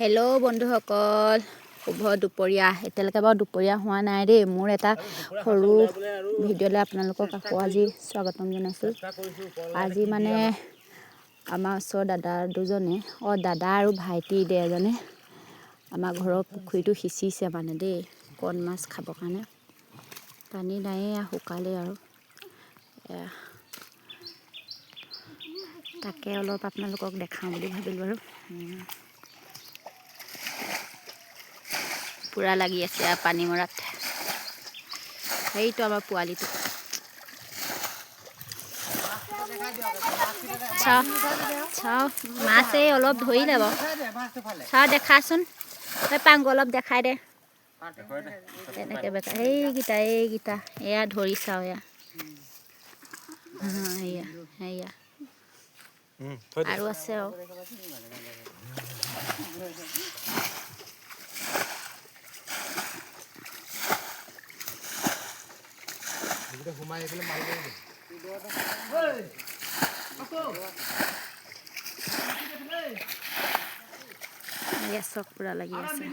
Hello' বন্ধুসকল, শুভ দুপৰীয়া। এতিয়ালৈকে বাৰু দুপৰীয়া হোৱা নাই দেই। মোৰ এটা সৰু ভিডিঅ'লৈ আপোনালোকক আকৌ আজি স্বাগতম জনাইছোঁ। আজি মানে আমাৰ ওচৰৰ দাদা দুজনে দাদা আৰু ভাইটি এজনে আমাৰ ঘৰৰ পুখুৰীটো সিঁচিছে মানে দেই, কণ মাছ খাবৰ কাৰণে। পানী নায়েই, শুকালেই আৰু তাকে অলপ আপোনালোকক দেখাওঁ বুলি ভাবিলোঁ আৰু পূৰা লাগি আছে আৰু পানী মৰাত। সেইটো আমাৰ পোৱালিটো চাওঁ, মাছ এই অলপ ধৰিলে বাৰু। চাওঁ দেখাচোন, পাংগ অলপ দেখাই দে। তেনেকৈ বেকা এইকেইটা এয়া ধৰি চাওঁ, এয়া এয়া আৰু আছে আৰু চক পুৰা লাগি আছে।